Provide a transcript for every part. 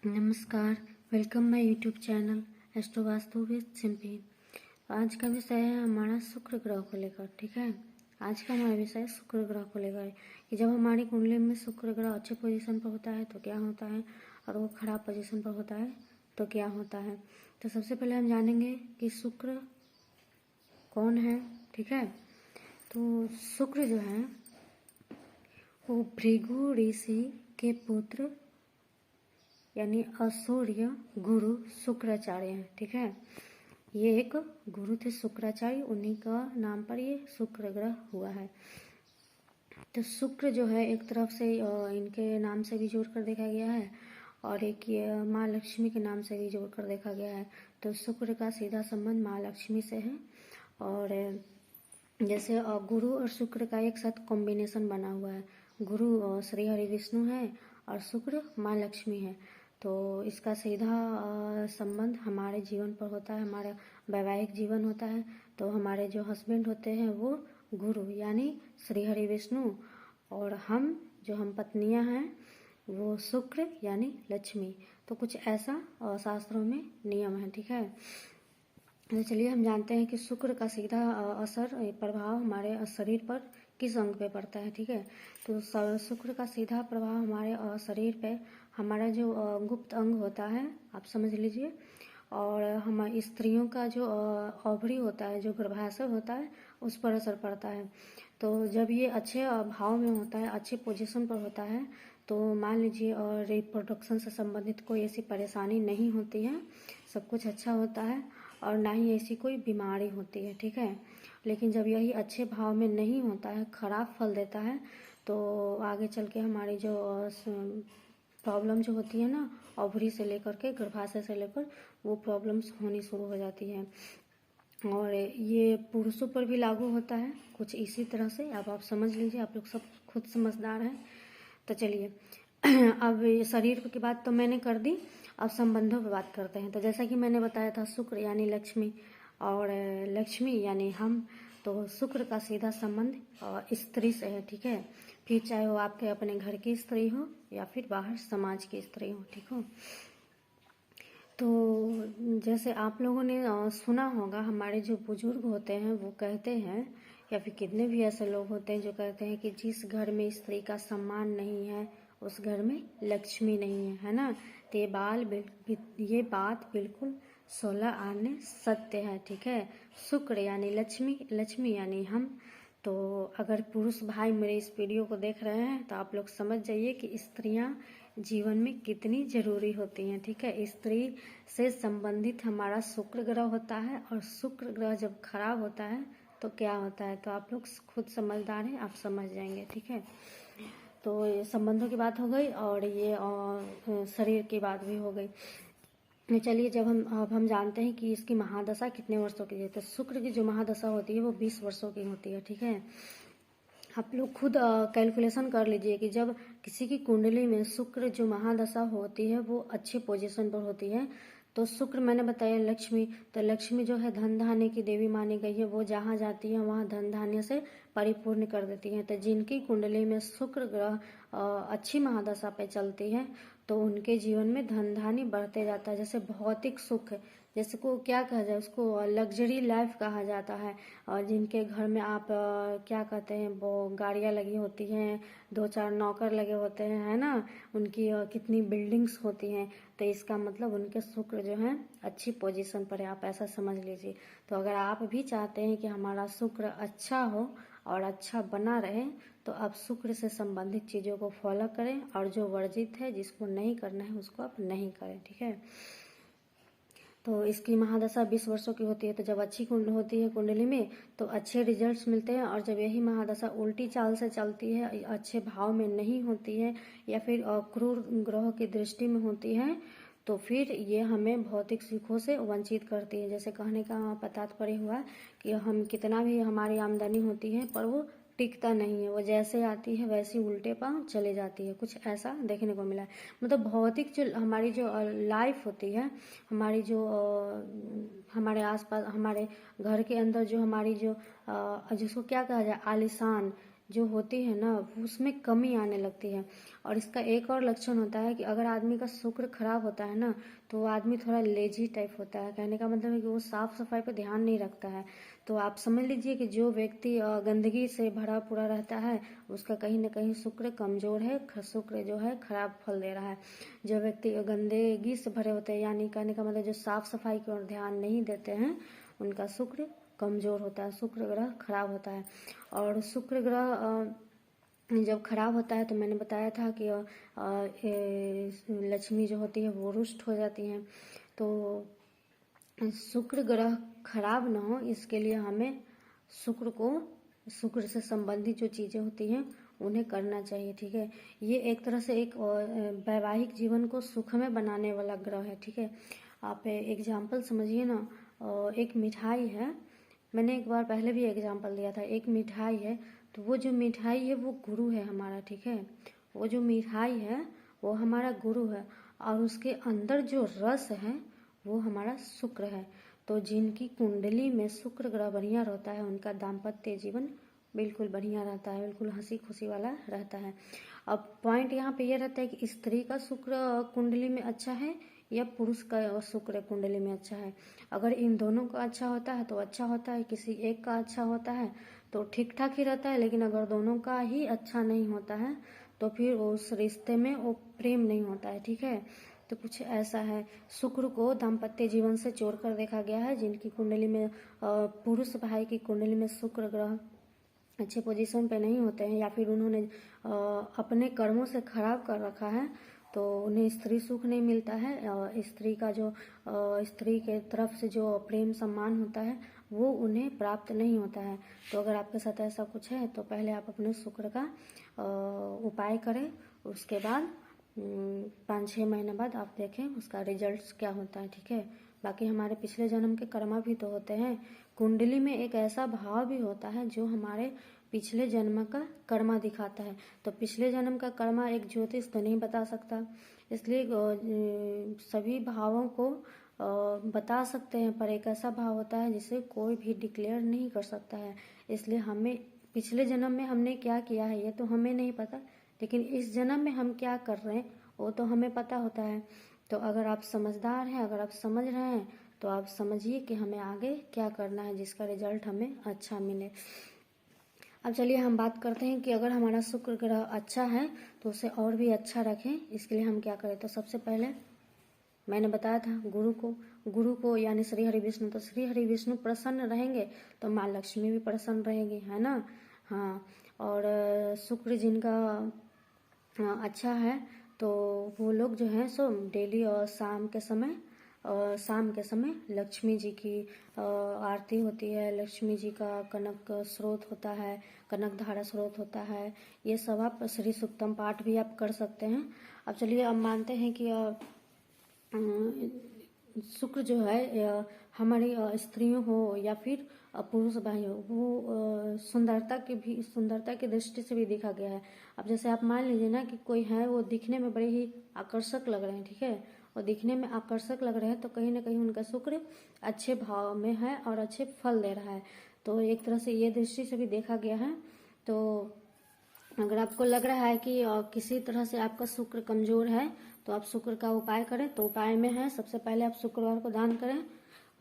नमस्कार, welcome my YouTube channel astro vastu with Simpy. आज का विषय है हमारा शुक्र ग्रह को लेकर। ठीक है, आज का हमारा विषय शुक्र ग्रह को लेकर कि जब हमारी कुंडली में शुक्र ग्रह अच्छे पोजीशन पर होता है तो क्या होता है और वो खराब पोजीशन पर होता है तो क्या होता है। तो सबसे पहले हम जानेंगे कि शुक्र कौन है। ठीक है, तो शुक्र जो है वो भृगु ऋषि के पुत्र यानी असूर्य गुरु शुक्राचार्य हैं। ठीक है, ये एक गुरु थे शुक्राचार्य, उन्हीं का नाम पर ये शुक्र ग्रह हुआ है। तो शुक्र जो है एक तरफ से इनके नाम से भी जोड़कर देखा गया है और एक ये माँ लक्ष्मी के नाम से भी जोड़कर देखा गया है। तो शुक्र का सीधा संबंध माँ लक्ष्मी से है और जैसे गुरु और शुक्र का एक साथ कॉम्बिनेशन बना हुआ है। गुरु श्री हरि विष्णु है और शुक्र माँ लक्ष्मी है। तो इसका सीधा संबंध हमारे जीवन पर होता है, हमारा वैवाहिक जीवन होता है। तो हमारे जो हस्बैंड होते हैं वो गुरु यानी श्री हरि विष्णु और हम पत्नियां हैं वो शुक्र यानी लक्ष्मी। तो कुछ ऐसा शास्त्रों में नियम है। ठीक है, तो चलिए हम जानते हैं कि शुक्र का सीधा असर प्रभाव हमारे शरीर पर किस अंग पे पड़ता है। ठीक है, तो शुक्र का सीधा प्रभाव हमारे शरीर पे हमारा जो गुप्त अंग होता है आप समझ लीजिए, और हमारी स्त्रियों का जो ओवरी होता है, जो गर्भाशय होता है, उस पर असर पड़ता है। तो जब ये अच्छे भाव में होता है, अच्छे पोजीशन पर होता है, तो मान लीजिए और रिप्रोडक्शन से संबंधित कोई ऐसी परेशानी नहीं होती है, सब कुछ अच्छा होता है और ना ही ऐसी कोई बीमारी होती है। ठीक है, लेकिन जब यही अच्छे भाव में नहीं होता है, खराब फल देता है, तो आगे चल के हमारी जो प्रॉब्लम जो होती है ना, ओवरी से लेकर के गर्भाशय से लेकर वो प्रॉब्लम्स होनी शुरू हो जाती है। और ये पुरुषों पर भी लागू होता है कुछ इसी तरह से। अब आप समझ लीजिए, आप लोग सब खुद समझदार हैं। तो चलिए अब ये शरीर की बात तो मैंने कर दी, अब संबंधों पर बात करते हैं। तो जैसा कि मैंने बताया था, शुक्र यानी लक्ष्मी और लक्ष्मी यानी हम। तो शुक्र का सीधा संबंध स्त्री से है। ठीक है, फिर चाहे वो आपके अपने घर की स्त्री हो या फिर बाहर समाज की स्त्री हो। ठीक हो, तो जैसे आप लोगों ने सुना होगा, हमारे जो बुजुर्ग होते हैं वो कहते हैं, या फिर कितने भी ऐसे लोग होते हैं जो कहते हैं कि जिस घर में स्त्री का सम्मान नहीं है उस घर में लक्ष्मी नहीं है ना। तो ये बात बिल्कुल 16 आने सत्य है। ठीक है, शुक्र यानी लक्ष्मी, लक्ष्मी यानी हम। तो अगर पुरुष भाई मेरे इस वीडियो को देख रहे हैं तो आप लोग समझ जाइए कि स्त्रियां जीवन में कितनी जरूरी होती हैं। ठीक है, स्त्री से संबंधित हमारा शुक्र ग्रह होता है और शुक्र ग्रह जब खराब होता है तो क्या होता है, तो आप लोग खुद समझदार हैं, आप समझ जाएंगे। ठीक है, तो ये संबंधों की बात हो गई और ये शरीर की बात भी हो गई। चलिए अब हम जानते हैं कि इसकी महादशा कितने वर्षों की है। तो शुक्र की जो महादशा होती है वो 20 वर्षों की होती है। ठीक है, आप लोग खुद कैलकुलेशन कर लीजिए कि जब किसी की कुंडली में शुक्र जो महादशा होती है वो अच्छे पोजीशन पर होती है, तो शुक्र मैंने बताया लक्ष्मी, तो लक्ष्मी जो है धन धान्य की देवी मानी गई है, वो जहाँ जाती है वहाँ धन धान्य से परिपूर्ण कर देती है। तो जिनकी कुंडली में शुक्र ग्रह अच्छी महादशा पे चलती है तो उनके जीवन में धन धान्य बढ़ते जाता है। जैसे भौतिक सुख, जैसे को क्या कहा जाए, उसको लग्जरी लाइफ कहा जाता है। और जिनके घर में आप क्या कहते हैं, वो गाड़ियाँ लगी होती हैं, 2-4 नौकर लगे होते हैं, है ना, उनकी कितनी बिल्डिंग्स होती हैं, तो इसका मतलब उनके शुक्र जो है अच्छी पोजीशन पर है, आप ऐसा समझ लीजिए। तो अगर आप भी चाहते हैं कि हमारा शुक्र अच्छा हो और अच्छा बना रहे तो आप शुक्र से संबंधित चीज़ों को फॉलो करें और जो वर्जित है, जिसको नहीं करना है, उसको आप नहीं करें। ठीक है, तो इसकी महादशा 20 वर्षों की होती है। तो जब अच्छी कुंड होती है कुंडली में तो अच्छे रिजल्ट्स मिलते हैं, और जब यही महादशा उल्टी चाल से चलती है, अच्छे भाव में नहीं होती है या फिर क्रूर ग्रह की दृष्टि में होती है, तो फिर ये हमें भौतिक सुखों से वंचित करती है। जैसे कहने का तात्पर्य हुआ कि हम कितना भी हमारी आमदनी होती है पर वो टिकता नहीं है, वो जैसे आती है वैसी उल्टे पांव चले जाती है, कुछ ऐसा देखने को मिला है। मतलब भौतिक जो हमारी जो लाइफ होती है, हमारी जो हमारे आसपास, हमारे घर के अंदर जो हमारी जो जिसको क्या कहा जाए, आलीशान जो होती है ना उसमें कमी आने लगती है। और इसका एक और लक्षण होता है कि अगर आदमी का शुक्र खराब होता है ना तो वो आदमी थोड़ा लेजी टाइप होता है। कहने का मतलब है कि वो साफ सफाई पर ध्यान नहीं रखता है। तो आप समझ लीजिए कि जो व्यक्ति गंदगी से भरा पूरा रहता है उसका कहीं ना कहीं शुक्र कमजोर है, शुक्र जो है खराब फल दे रहा है। जो व्यक्ति गंदगी से भरे होते हैं यानी कहने का मतलब जो साफ सफाई की ओर ध्यान नहीं देते हैं उनका शुक्र कमजोर होता है, शुक्र ग्रह खराब होता है। और शुक्र ग्रह जब खराब होता है तो मैंने बताया था कि लक्ष्मी जो होती है वो रुष्ट हो जाती हैं। तो शुक्र ग्रह खराब ना हो इसके लिए हमें शुक्र से संबंधित जो चीजें होती हैं उन्हें करना चाहिए। ठीक है, ये एक तरह से एक वैवाहिक जीवन को सुखमय बनाने वाला ग्रह है। ठीक है, आप एग्जाम्पल समझिए ना, एक मिठाई है, मैंने एक बार पहले भी एग्जाम्पल दिया था, एक मिठाई है तो वो जो मिठाई है वो गुरु है हमारा। ठीक है, वो जो मिठाई है वो हमारा गुरु है और उसके अंदर जो रस है वो हमारा शुक्र है। तो जिनकी कुंडली में शुक्र ग्रह बढ़िया रहता है उनका दाम्पत्य जीवन बिल्कुल बढ़िया रहता है, बिल्कुल हंसी खुशी वाला रहता है। अब पॉइंट यहाँ पे ये रहता है कि स्त्री का शुक्र कुंडली में अच्छा है या पुरुष का शुक्र कुंडली में अच्छा है। अगर इन दोनों का अच्छा होता है तो अच्छा होता है, किसी एक का अच्छा होता है तो ठीक ठाक ही रहता है। लेकिन अगर दोनों का ही अच्छा नहीं होता है तो फिर उस रिश्ते में वो प्रेम नहीं होता है। ठीक है, तो कुछ ऐसा है। शुक्र को दाम्पत्य जीवन से जोड़कर देखा गया है। जिनकी कुंडली में पुरुष भाई की कुंडली में शुक्र ग्रह अच्छे पोजीशन पे नहीं होते हैं या फिर उन्होंने अपने कर्मों से खराब कर रखा है तो उन्हें स्त्री सुख नहीं मिलता है। स्त्री का जो स्त्री के तरफ से जो प्रेम सम्मान होता है वो उन्हें प्राप्त नहीं होता है। तो अगर आपके साथ ऐसा कुछ है तो पहले आप अपने शुक्र का उपाय करें, उसके बाद 5-6 महीने बाद आप देखें उसका रिजल्ट क्या होता है। ठीक है, बाकी हमारे पिछले जन्म के कर्मा भी तो होते हैं। कुंडली में एक ऐसा भाव भी होता है जो हमारे पिछले जन्म का कर्मा दिखाता है। तो पिछले जन्म का कर्मा एक ज्योतिष तो नहीं बता सकता, इसलिए सभी भावों को बता सकते हैं पर एक ऐसा भाव होता है जिसे कोई भी डिक्लेयर नहीं कर सकता है। इसलिए हमें पिछले जन्म में हमने क्या किया है ये तो हमें नहीं पता, लेकिन इस जन्म में हम क्या कर रहे हैं वो तो हमें पता होता है। तो अगर आप समझदार हैं, अगर आप समझ रहे हैं तो आप समझिए कि हमें आगे क्या करना है जिसका रिजल्ट हमें अच्छा मिले। अब चलिए हम बात करते हैं कि अगर हमारा शुक्र ग्रह अच्छा है तो उसे और भी अच्छा रखें। इसके लिए हम क्या करें, तो सबसे पहले मैंने बताया था गुरु को यानी श्री हरि विष्णु। तो श्री हरि विष्णु प्रसन्न रहेंगे तो माँ लक्ष्मी भी प्रसन्न रहेंगी, है ना। हाँ, और शुक्र जिनका अच्छा है तो वो लोग जो है सो डेली और शाम के समय लक्ष्मी जी की आरती होती है। लक्ष्मी जी का कनक स्रोत होता है, कनक धारा स्रोत होता है। ये सब आप श्री सूक्तम पाठ भी आप कर सकते हैं। अब चलिए अब मानते हैं कि शुक्र जो है हमारी स्त्रियों हो या फिर पुरुष भाई हो वो सुंदरता की दृष्टि से भी देखा गया है। अब जैसे आप मान लीजिए ना कि कोई है वो दिखने में बड़े ही आकर्षक लग रहे हैं, ठीक है, और दिखने में आकर्षक लग रहे हैं तो कहीं ना कहीं उनका शुक्र अच्छे भाव में है और अच्छे फल दे रहा है। तो एक तरह से ये दृष्टि से भी देखा गया है। तो अगर आपको लग रहा है कि किसी तरह से आपका शुक्र कमजोर है तो आप शुक्र का उपाय करें। तो उपाय में है सबसे पहले आप शुक्रवार को दान करें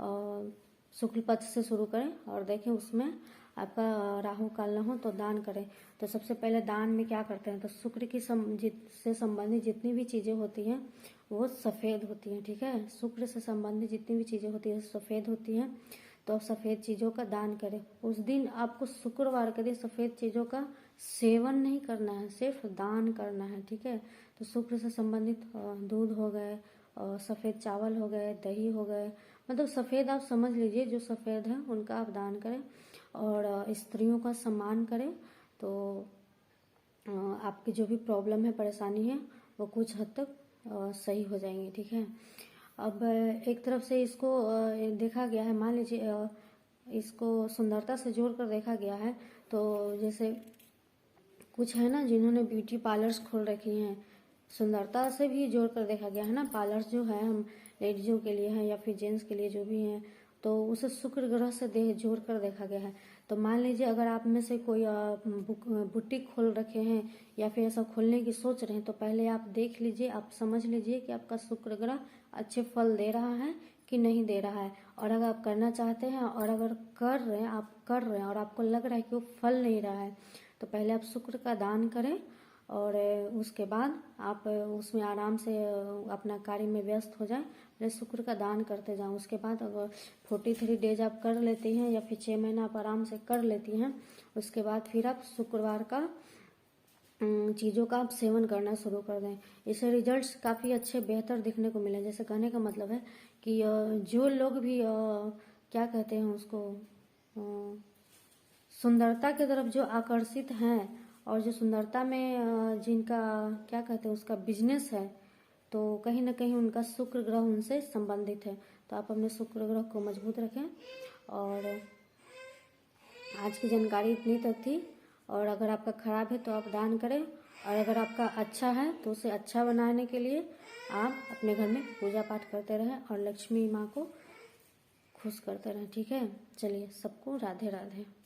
और शुक्ल पक्ष से शुरू करें और देखें उसमें आपका राहु काल न हो तो दान करें। तो सबसे पहले दान में क्या करते हैं, तो शुक्र की से संबंधित जितनी भी चीजें होती हैं वो सफेद होती हैं। ठीक है, शुक्र से संबंधित जितनी भी चीजें होती है सफेद होती हैं। तो आप सफेद चीजों का दान करें। उस दिन आपको शुक्रवार के दिन सफेद चीजों का सेवन नहीं करना है, सिर्फ दान करना है। ठीक है, तो शुक्र से संबंधित दूध हो गए, सफेद चावल हो गए, दही हो गए, मतलब सफेद आप समझ लीजिए जो सफेद है उनका आप दान करें और स्त्रियों का सम्मान करें। तो आपकी जो भी प्रॉब्लम है, परेशानी है, वो कुछ हद तक सही हो जाएंगे। ठीक है, अब एक तरफ से इसको देखा गया है, मान लीजिए इसको सुंदरता से जोड़कर देखा गया है। तो जैसे कुछ है ना जिन्होंने ब्यूटी पार्लर्स खोल रखी हैं, सुंदरता से भी जोड़कर देखा गया है ना। पार्लर्स जो है हम लेडीजों के लिए हैं या फिर जेंट्स के लिए जो भी हैं, तो उसे शुक्र ग्रह से जोड़कर देखा गया है। तो मान लीजिए अगर आप में से कोई बुटीक खोल रखे हैं या फिर ऐसा खोलने की सोच रहे हैं, तो पहले आप देख लीजिए, आप समझ लीजिए कि आपका शुक्र ग्रह अच्छे फल दे रहा है कि नहीं दे रहा है। और अगर आप करना चाहते हैं और अगर कर रहे हैं और आपको लग रहा है कि वो फल नहीं रहा है, तो पहले आप शुक्र का दान करें और उसके बाद आप उसमें आराम से अपना कार्य में व्यस्त हो जाएं। पहले शुक्र का दान करते जाएं। उसके बाद अगर 43 डेज आप कर लेती हैं या फिर 6 महीना आप आराम से कर लेती हैं, उसके बाद फिर आप शुक्रवार का चीज़ों का आप सेवन करना शुरू कर दें। इससे रिजल्ट्स काफ़ी अच्छे बेहतर दिखने को मिले। जैसे कहने का मतलब है कि जो लोग भी क्या कहते हैं उसको, सुंदरता की तरफ जो आकर्षित हैं और जो सुंदरता में जिनका क्या कहते हैं उसका बिजनेस है, तो कहीं ना कहीं उनका शुक्र ग्रह उनसे संबंधित है। तो आप अपने शुक्र ग्रह को मजबूत रखें। और आज की जानकारी इतनी तक थी। और अगर आपका खराब है तो आप दान करें, और अगर आपका अच्छा है तो उसे अच्छा बनाने के लिए आप अपने घर में पूजा पाठ करते रहें और लक्ष्मी माँ को खुश करते रहें। ठीक है, चलिए सबको राधे राधे।